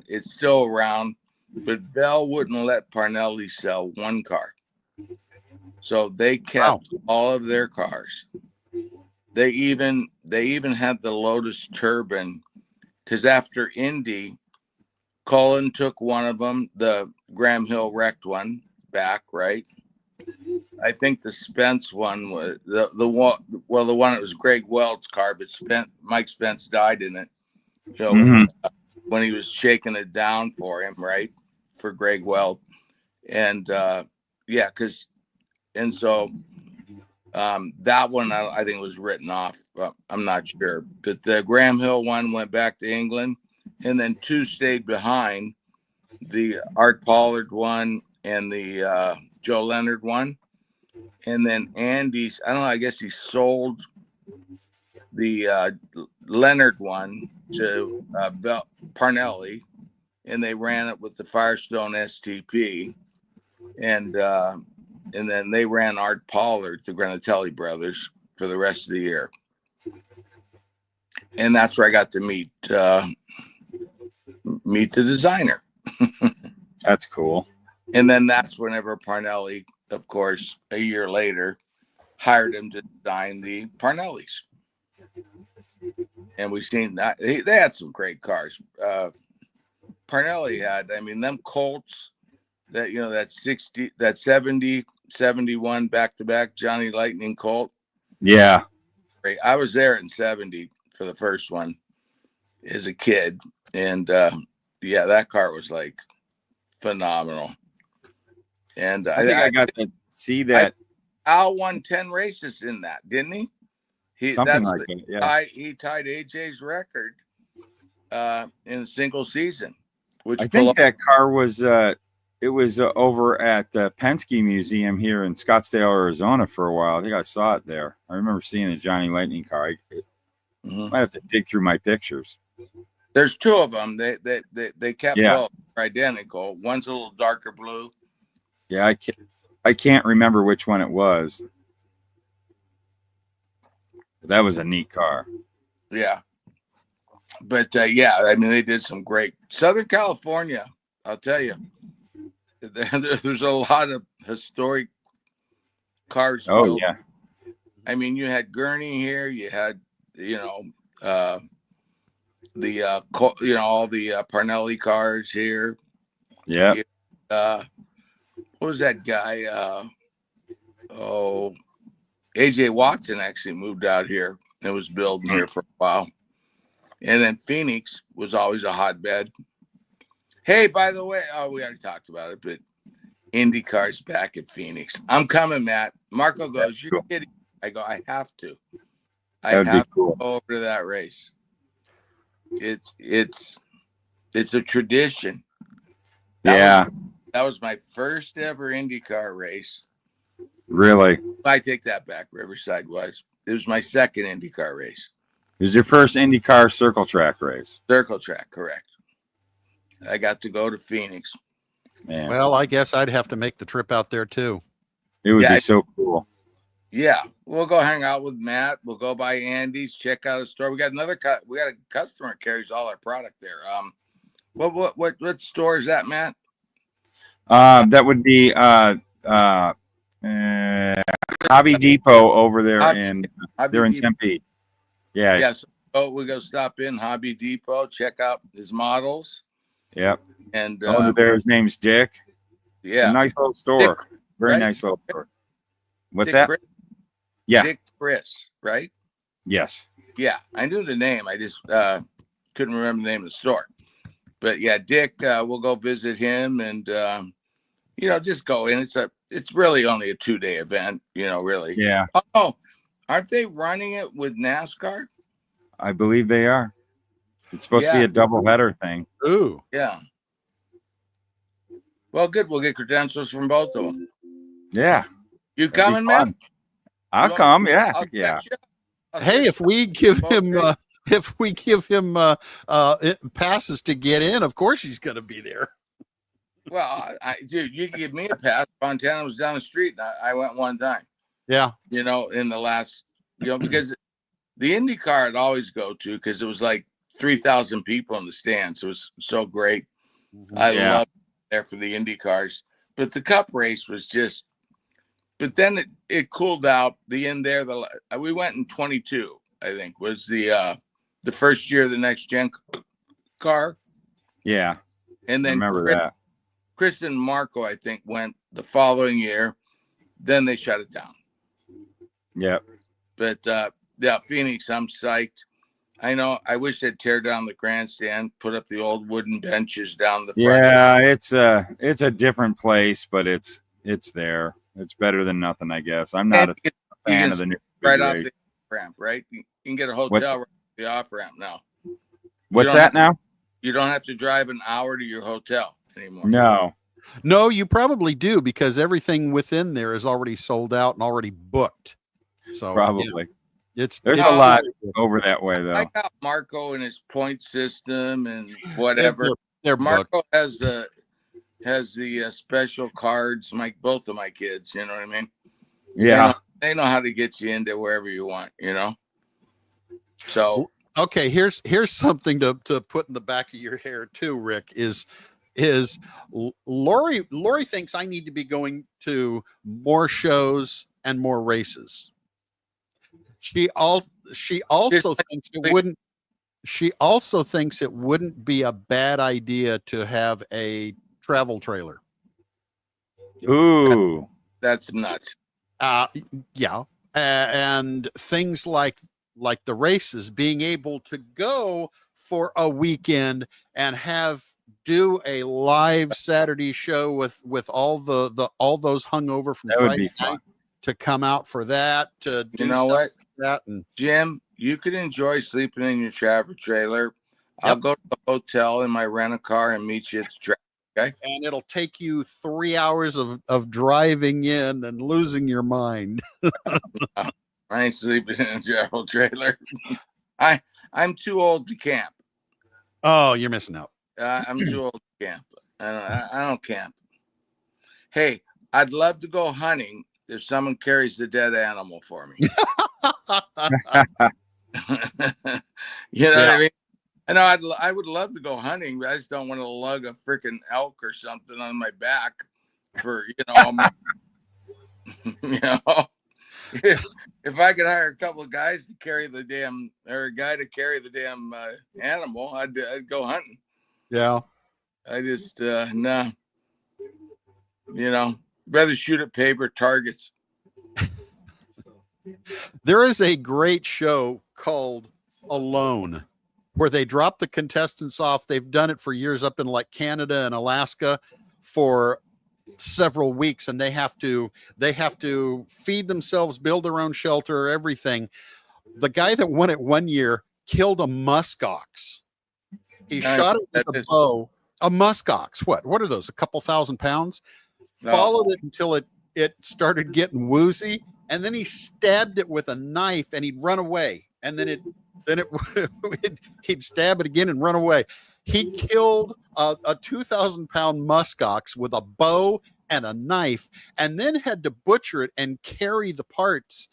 It's still around, but Val wouldn't let Parnelli sell one car, so they kept all of their cars. They even had the Lotus Turbine, because after Indy, Colin took one of them, the Graham Hill wrecked one, back, right? I think the Spence one was the one that was Greg Weld's car, but Mike Spence died in it. When he was shaking it down for him, right? For Greg Weld. And that one I think was written off. I'm not sure. But the Graham Hill one went back to England, and then two stayed behind, the Art Pollard one and the Joe Leonard one. And then Andy's, I don't know, I guess he sold the Leonard one to Parnelli, and they ran it with the Firestone STP. And then they ran Art Pollard, the Granatelli brothers, for the rest of the year. And that's where I got to meet the designer. That's cool. And then that's whenever Parnelli, of course, a year later, hired him to design the Parnellis. And we've seen that they had some great cars. Parnelli had, I mean, them Colts that, you know, that 60, that 70, 71 back-to-back Johnny Lightning Colt. Yeah. Great. I was there in 70 for the first one as a kid. And yeah, that car was like phenomenal. And I think I got to see that. Al won 10 races in that, didn't he? Something like that, yeah. He tied AJ's record in a single season. Which I think that car was it was over at Penske Museum here in Scottsdale, Arizona for a while. I think I saw it there. I remember seeing the Johnny Lightning car. Might have to dig through my pictures. There's two of them. They kept both identical. One's a little darker blue. Yeah, I can't remember which one it was. That was a neat car. Yeah. But yeah, I mean, they did some great Southern California. I'll tell you, there's a lot of historic cars. Oh built. yeah. I mean, you had Gurney here. You had, you know, all the Parnelli cars here. Yeah. What was that guy? AJ Watson actually moved out here and was building here for a while. And then Phoenix was always a hotbed. Hey, by the way, we already talked about it, but IndyCar's back at Phoenix. I'm coming, Matt. Marco goes, "You're kidding." I go, "I have to. I have to go over to that race. It's a tradition." That was my first ever IndyCar race. Really? I take that back. Riverside was. It was my second IndyCar race. It was your first IndyCar circle track race. Circle track, correct. I got to go to Phoenix. Man. Well, I guess I'd have to make the trip out there too. It would be so cool. Yeah, we'll go hang out with Matt. We'll go by Andy's, check out a store. We got a customer that carries all our product there. What store is that, Matt? That would be Hobby Depot over there in Tempe. Yeah. Yes. Yeah, so we go stop in Hobby Depot, check out his models. Yep. And over there, his name's Dick. Yeah. It's a nice little store. Dick, very right? nice little store. What's Dick that? Chris? Yeah. Dick Chris, right? Yes. Yeah, I knew the name. I just couldn't remember the name of the store. But yeah, Dick, we'll go visit him and just go in. It's really only a 2-day event, really. Yeah. Oh, aren't they running it with NASCAR? I believe they are. It's supposed to be a double header thing. Ooh. Yeah. Well, good. We'll get credentials from both of them. Yeah. You coming, man? I'll come. Yeah. Yeah. Hey, if we give him passes to get in, of course he's going to be there. Well, dude, you can give me a pass. Montana was down the street, and I went one time. Yeah. In the last, because the IndyCar I'd always go to because it was like 3,000 people in the stands. It was so great. Mm-hmm. I loved there for the IndyCars. But the Cup race was just, but then it cooled out. The end there, we went in 22, I think, was the first year of the next gen car. Yeah. And then I remember that. Chris and Marco, I think, went the following year. Then they shut it down. Yep. But yeah, Phoenix, I'm psyched. I know. I wish they'd tear down the grandstand, put up the old wooden benches down the front. Yeah, it's a different place, but it's there. It's better than nothing, I guess. I'm not a fan of the new right off the ramp, right? You can get a hotel right off the off ramp now. What's that now? You don't have to drive an hour to your hotel anymore. No. No, you probably do because everything within there is already sold out and already booked. So Probably. yeah, There's it's a lot over that way, though. I got Marco and his point system and whatever. They're Marco booked. has the special cards. Both of my kids, you know what I mean? Yeah. They know how to get you into wherever you want, you know. So okay, here's something to put in the back of your hair too, Rick. Is Lori thinks I need to be going to more shows and more races. She also thinks it wouldn't be a bad idea to have a travel trailer. Ooh, that's nuts. Yeah, and things like the races, being able to go for a weekend and do a live Saturday show with all those hungover from Friday night to come out for that, to do what like that. And Jim, you could enjoy sleeping in your travel trailer. Yep. I'll go to the hotel in my rental-car and meet you at the track. Okay. And it'll take you 3 hours of driving in and losing your mind. I ain't sleeping in a travel trailer. I'm too old to camp. Oh, you're missing out. I'm too old to camp. I don't camp. Hey, I'd love to go hunting if someone carries the dead animal for me. You know what I mean? I know I would love to go hunting, but I just don't want to lug a freaking elk or something on my back for, if I could hire a couple of guys to carry the damn, or a guy to carry the damn animal, I'd go hunting. Yeah. I just, no, rather shoot at paper targets. There is a great show called Alone, where they drop the contestants off. They've done it for years up in like Canada and Alaska for several weeks, and they have to feed themselves, build their own shelter, everything. The guy that won it one year killed a muskox. He shot it with a bow. A muskox. What are those? A couple thousand pounds. Followed it until it started getting woozy, and then he stabbed it with a knife, and he'd run away. And then he'd stab it again and run away. He killed a 2,000-pound muskox with a bow and a knife, and then had to butcher it and carry the parts.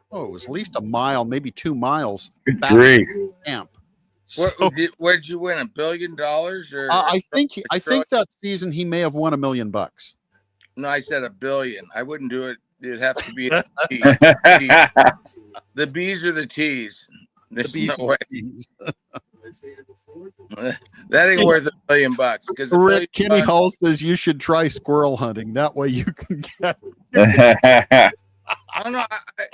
Oh, it was at least a mile, maybe 2 miles back to the camp. So, where'd you win? $1 billion? Or I think that season he may have won $1 million. No, I said $1 billion. I wouldn't do it. It'd have to be the B's or the T's. There's no way. That ain't worth $1 million. Because Rick, Kenny Hall says you should try squirrel hunting. That way you can get. I don't know.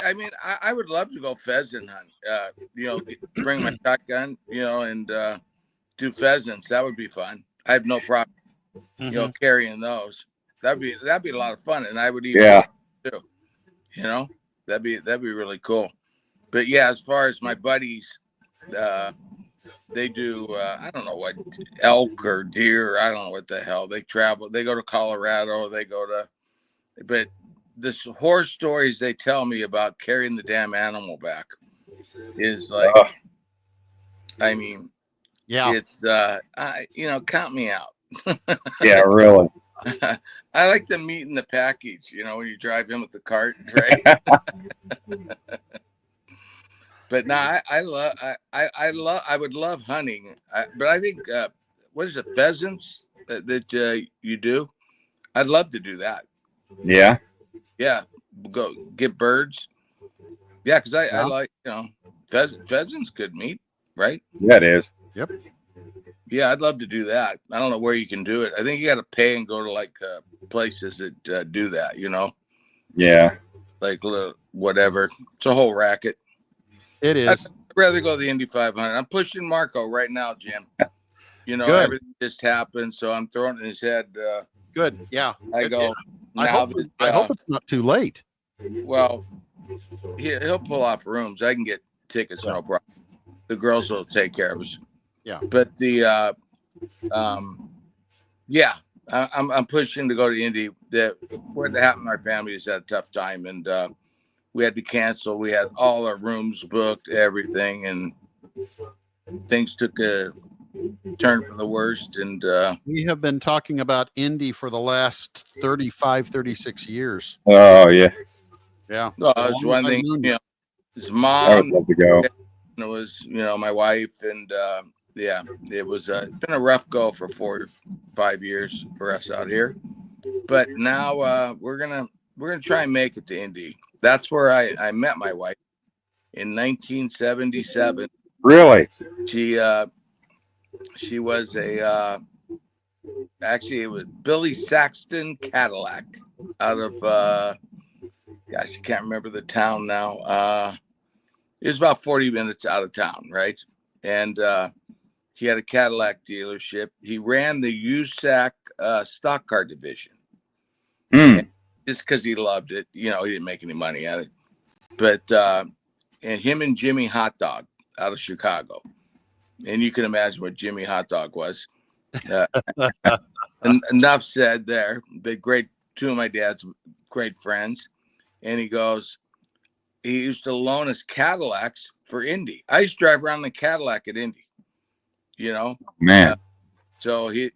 I mean, I would love to go pheasant hunt. Bring my shotgun, and do pheasants. That would be fun. I have no problem, carrying those. That'd be a lot of fun, and I would even too. That'd be really cool. But yeah, as far as my buddies, they do I don't know what, elk or deer. I don't know what the hell. They travel. They go to Colorado. But this horror stories they tell me about carrying the damn animal back is like, I mean, yeah, it's count me out. Yeah, really. I like the meat in the package, when you drive in with the cart, right? But no, I would love hunting. But I think what is it, pheasants that you do? I'd love to do that. Yeah. Yeah, go get birds. Yeah, because I like pheasants good meat, right? Yeah, it is. Yep. Yeah, I'd love to do that. I don't know where you can do it. I think you got to pay and go to like places that do that. Yeah. Like whatever. It's a whole racket. It is. I'd rather go to the Indy 500. I'm pushing Marco right now, Jim. Good. Everything just happened, so I'm throwing it in his head. Good. Yeah. I go. I hope it's not too late. Well, he'll pull off rooms. I can get tickets, no problem. The girls will take care of us. Yeah. But the I'm pushing to go to Indy. What happened in our family is had a tough time, and we had to cancel. We had all our rooms booked, everything, and things took a turn for the worst. And we have been talking about Indy for the last 35, 36 years. Oh yeah. Yeah. It's one thing, his mom, I would love to go. it was, my wife, and yeah, it was it's been a rough go for 4 or 5 years for us out here, but now we're gonna try and make it to Indy. That's where I met my wife in 1977. Really? She was actually, it was Billy Saxton Cadillac out of gosh, I can't remember the town now. It was about 40 minutes out of town, right? And he had a Cadillac dealership. He ran the USAC stock car division. Just because he loved it. He didn't make any money at it. But and him and Jimmy Hot Dog out of Chicago. And you can imagine what Jimmy Hot Dog was. And enough said there. But two of my dad's great friends. And he used to loan us Cadillacs for Indy. I used to drive around the Cadillac at Indy, Man. So he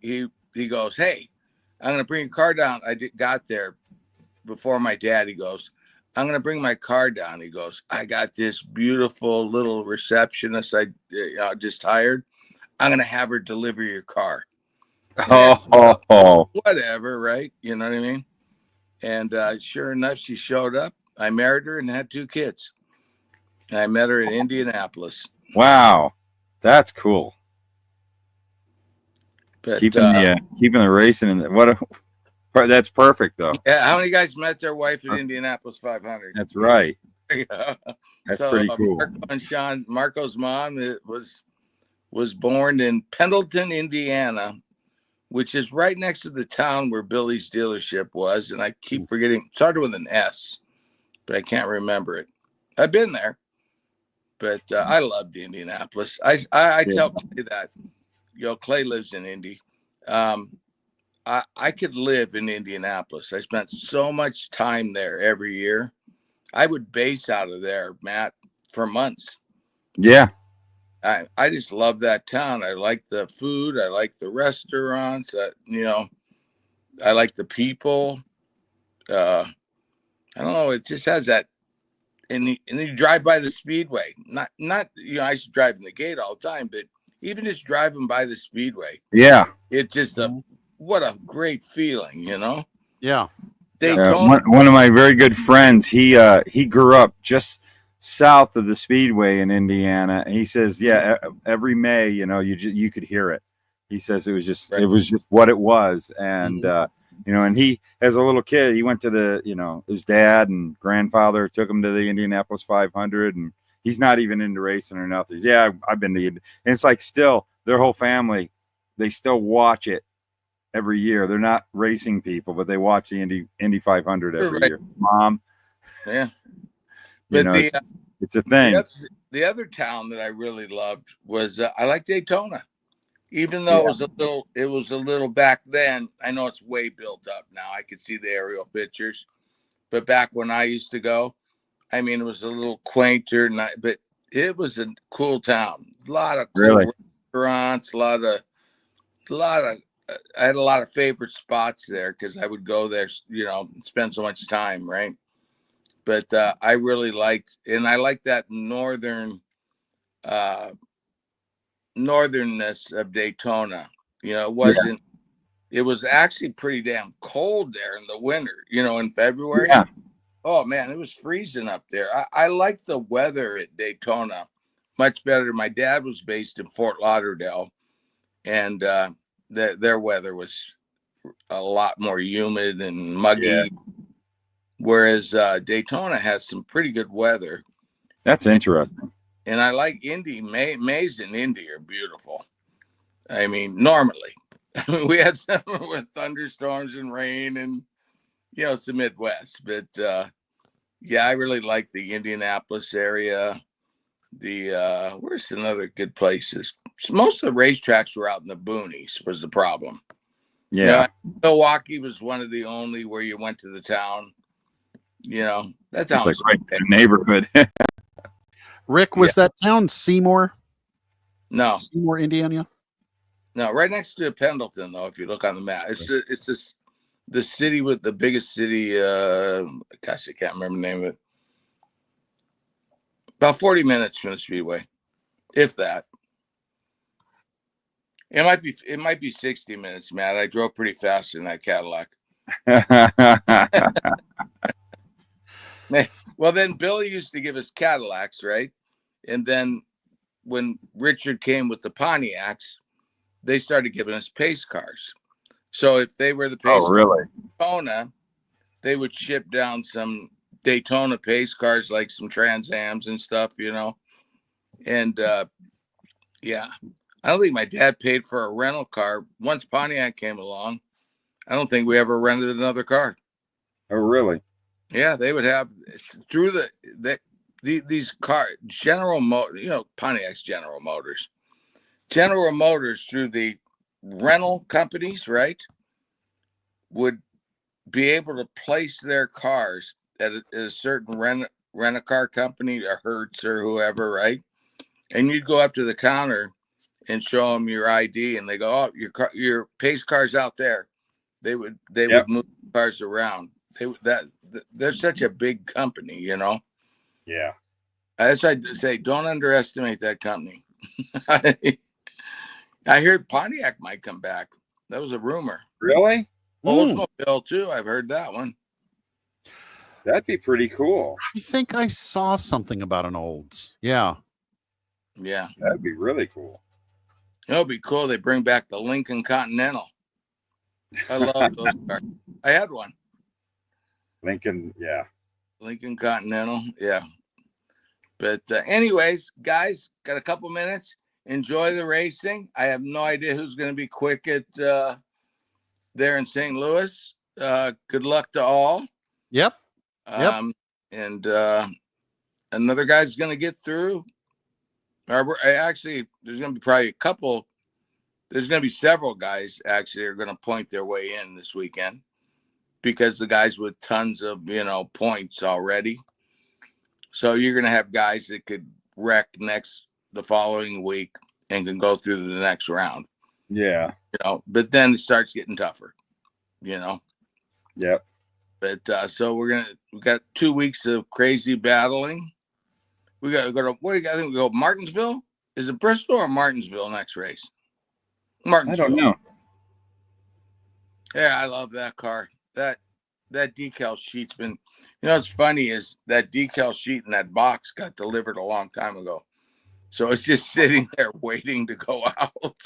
goes, "Hey, I'm going to bring your car down." I got there before my dad. He goes, "I'm going to bring my car down." He goes, "I got this beautiful little receptionist I just hired. I'm going to have her deliver your car." Oh. Whatever, right? You know what I mean? And sure enough, she showed up. I married her and had 2 kids. And I met her in Indianapolis. Wow, that's cool. But, keeping the racing in that's perfect though. Yeah, how many guys met their wife at Indianapolis 500? That's right. That's so, pretty cool. Marco's mom was born in Pendleton, Indiana, which is right next to the town where Billy's dealership was, and I keep forgetting. It started with an S, but I can't remember it. I've been there, but I loved Indianapolis. I tell Clay that, Clay lives in Indy. I could live in Indianapolis. I spent so much time there every year. I would base out of there, Matt, for months. Yeah. I just love that town. I like the food. I like the restaurants. I like the people. I don't know. It just has that. And you drive by the speedway. Not I used to drive in the gate all the time, but even just driving by the speedway. Yeah. It's just what a great feeling, Yeah. One of my very good friends, he grew up just south of the speedway in Indiana, and he says, yeah, every May, you could hear it. He says it was just what it was, and and he, as a little kid, he went to his dad and grandfather took him to the Indianapolis 500, and he's not even into racing or nothing. Yeah, I've been to, and it's like still their whole family, they still watch it every year. They're not racing people, but they watch the Indy 500 every year. Mom, yeah. But it's a thing. The other town that I really loved was I like Daytona, even though it was a little back then. I know it's way built up now. I could see the aerial pictures, but back when I used to go, I mean, it was a little quainter, but it was a cool town. A lot of cool restaurants, a lot of. I had a lot of favorite spots there because I would go there, spend so much time, right? But I really liked that northernness of Daytona. It was actually pretty damn cold there in the winter, in February. Yeah. Oh man, it was freezing up there. I like the weather at Daytona much better. My dad was based in Fort Lauderdale, and their weather was a lot more humid and muggy. Yeah. Whereas Daytona has some pretty good weather. That's interesting. And I like Indy. Mays in Indy are beautiful. I mean, normally. We had some with thunderstorms and rain and, it's the Midwest. But, I really like the Indianapolis area. Where's some other good places? Most of the racetracks were out in the boonies was the problem. Yeah. Milwaukee was one of the only where you went to the town. That town It's like was right in the neighborhood. Rick, was that town Seymour? No, Seymour, Indiana? no, right next to Pendleton, though. If you look on the map, it's the city with the biggest city. Gosh, I can't remember the name of it. About 40 minutes from the Speedway, if that. It might be 60 minutes, Matt. I drove pretty fast in that Cadillac. Well, then Billy used to give us Cadillacs, right? And then when Richard came with the Pontiacs, they started giving us pace cars. So if they were the pace really? Daytona, they would ship down some Daytona pace cars, like some Trans Ams and stuff, And yeah, I don't think my dad paid for a rental car. Once Pontiac came along, I don't think we ever rented another car. Oh, really? Yeah, they would have through these car General Motor, Pontiac's General Motors. General Motors through the rental companies, right, would be able to place their cars at a certain rent-a-car company, a Hertz or whoever, right? And you'd go up to the counter and show them your ID, and they go, "Oh, your pace car's out there." They would move cars around. They're such a big company, Yeah. As I say, don't underestimate that company. I heard Pontiac might come back. That was a rumor. Really? Oldsmobile too. I've heard that one. That'd be pretty cool. I think I saw something about an Olds. Yeah. Yeah. That'd be really cool. It'd be cool. They bring back the Lincoln Continental. I love those cars. I had one. Lincoln, yeah. Lincoln Continental, yeah. But anyways, guys, got a couple minutes. Enjoy the racing. I have no idea who's going to be quick at there in St. Louis. Good luck to all. Yep. And another guy's going to get through. Actually, there's going to be probably a couple. There's going to be several guys actually are going to point their way in this weekend because the guys with tons of, points already. So you're going to have guys that could wreck the following week and can go through the next round. Yeah. But then it starts getting tougher, Yep. But so we got 2 weeks of crazy battling. We got to go to, what do you got? I think we go Martinsville. Is it Bristol or Martinsville next race? Martinsville. I don't know. Yeah, I love that car. That decal sheet's been, what's funny is that decal sheet in that box got delivered a long time ago. So it's just sitting there waiting to go out.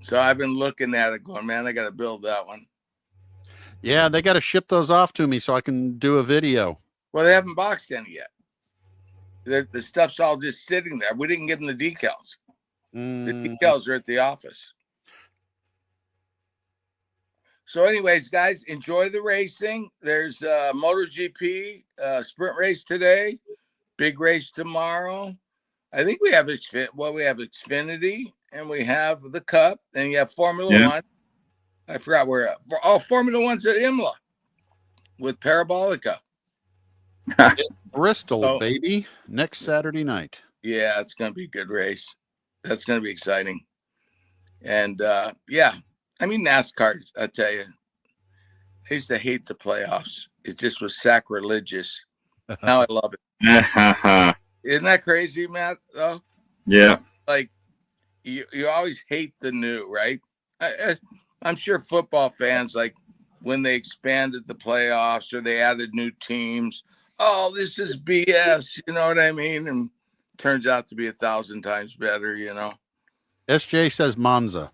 So I've been looking at it going, man, I got to build that one. Yeah, they got to ship those off to me so I can do a video. Well, they haven't boxed any yet. The stuff's all just sitting there. We didn't give them the decals. The decals are at the office. So anyways, guys, enjoy the racing. There's MotoGP sprint race today, big race tomorrow. I think we have Xfinity and we have the Cup, and you have Formula One. I forgot where. Formula One's at Imola with Parabolica. Bristol, baby, next Saturday night. Yeah, it's going to be a good race. That's going to be exciting. And yeah, I mean, NASCAR, I tell you, I used to hate the playoffs. It just was sacrilegious. Now I love it. Isn't that crazy, Matt, though? Yeah. Like, you always hate the new, right? I'm sure football fans, like, when they expanded the playoffs or they added new teams, oh, this is BS, you know what I mean? And turns out to be 1,000 times better, SJ says Monza.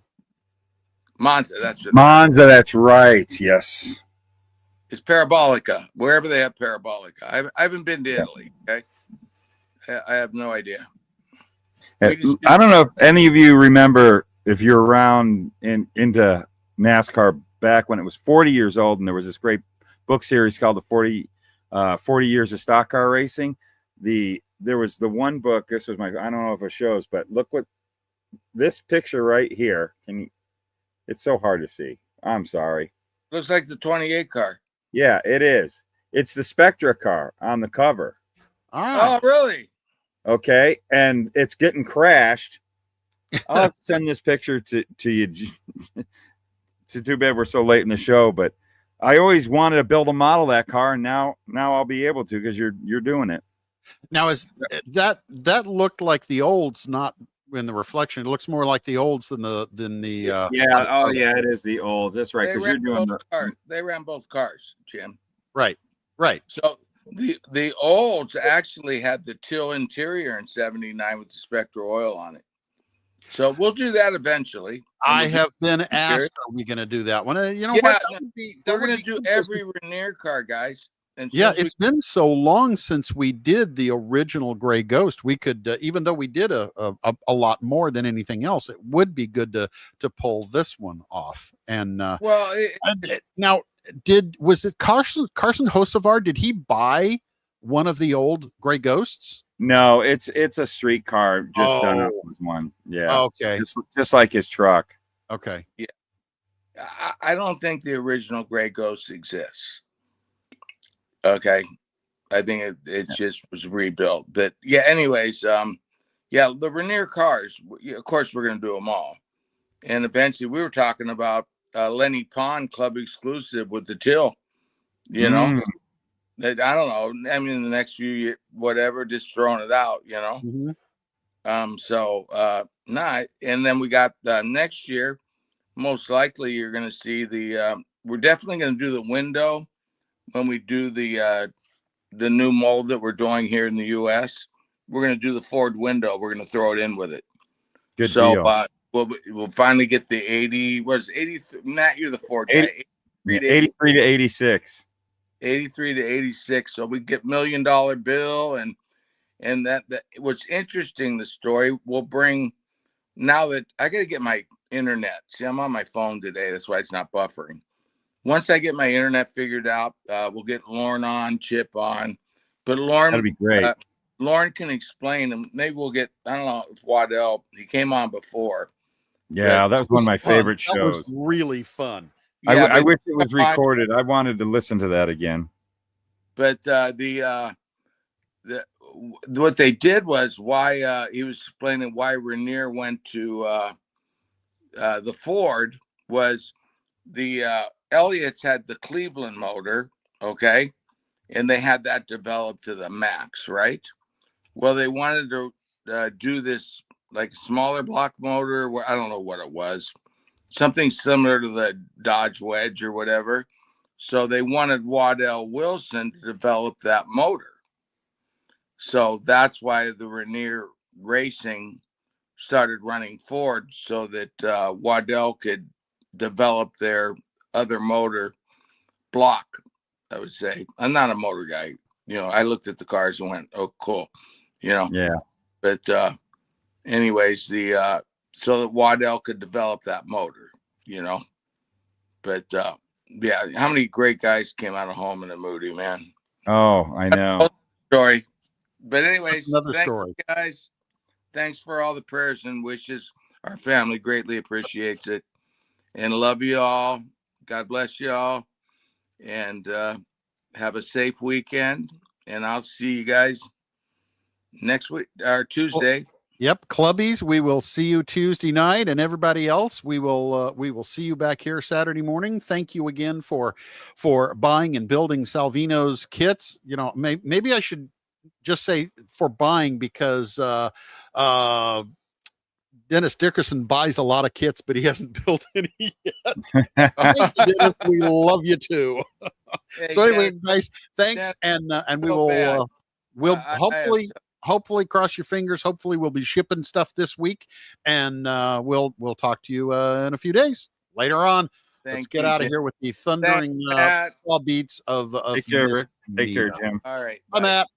Monza, that's it. Monza, that's right. Yes. It's Parabolica, wherever they have Parabolica. I haven't been to Italy, okay? I have no idea. I don't know if any of you remember, if you're around into NASCAR back when it was 40 years old, and there was this great book series called the 40 Years of Stock Car Racing. There was the one book. This was I don't know if it shows, but look what this picture right here. It's so hard to see. I'm sorry. Looks like the 28 car. Yeah, it is. It's the Spectra car on the cover. Oh, really? Okay, and it's getting crashed. I'll have to send this picture to you. It's too bad we're so late in the show, but I always wanted to build a model of that car, and now I'll be able to because you're doing it. Now, is that looked like the olds, not in the reflection? It looks more like the olds than the yeah. Oh, yeah, it is the olds. That's right. Because you're doing they ran both cars, Jim. Right. So the olds actually had the teal interior in '79 with the Spectra oil on it. So we'll do that eventually. I have been asked, are we going to do that one? You know what? We're going to do every Renier car, guys. And yeah, it's been so long since we did the original Gray Ghost. We could, even though we did a lot more than anything else, it would be good to pull this one off. And now, was it Carson Hocevar? Did he buy one of the old Gray Ghosts? No, it's a street car just done up with one. Yeah. Okay. Just like his truck. Okay. Yeah. I don't think the original Gray Ghost exists. Okay. I think it just was rebuilt. But yeah, anyways, the Renier cars, of course, we're going to do them all. And eventually we were talking about Lenny Pond Club exclusive with the till, you know. I don't know. I mean, in the next few years, whatever, just throwing it out, you know. And then we got next year. Most likely, you're going to see we're definitely going to do the window when we do the new mold that we're doing here in the U.S. We're going to do the Ford window. We're going to throw it in with it. Good deal. We'll finally get the 80. What is 80? Matt, you're the Ford guy. 83 to 86. 83 to 86. So we get $1 million bill and that what's interesting, the story will bring, now that I got to get my internet. See, I'm on my phone today. That's why it's not buffering. Once I get my internet figured out, we'll get Lauren on, Chip on. But Lauren, that'd be great. Lauren can explain, and maybe we'll get, I don't know if Waddell, he came on before. Yeah, that was one of my favorite shows. That was really fun. Yeah, I wish it was recorded. I wanted to listen to that again. But what they did was why he was explaining why Renier went to the Ford was the Elliott's had the Cleveland motor, okay, and they had that developed to the max, right? Well, they wanted to do this like a smaller block motor. I don't know what it was, something similar to the Dodge Wedge or whatever. So they wanted Waddell Wilson to develop that motor. So that's why the Renier Racing started running Ford, so that Waddell could develop their other motor block, I would say. I'm not a motor guy. You know, I looked at the cars and went, oh, cool. You know? Yeah. But anyways, so that Waddell could develop that motor, you know? But yeah, how many great guys came out of Home in a Moody, man? Oh, I know. Story. But anyways, another story. You guys, thanks for all the prayers and wishes. Our family greatly appreciates it. And love you all. God bless you all. And have a safe weekend. And I'll see you guys next week or Tuesday. Yep, clubbies, we will see you Tuesday night, and everybody else, we will see you back here Saturday morning. Thank you again for buying and building Salvinos kits. You know, maybe I should just say for buying, because Dennis Dickerson buys a lot of kits, but he hasn't built any yet. Thank you, Dennis. We love you too. Hey, so anyway, guys, thanks, and we will we'll hopefully cross your fingers. Hopefully we'll be shipping stuff this week, and we'll talk to you in a few days later on. Let's get out of here with the thundering saw beats of Take care, Jim. All right. Bye, Matt.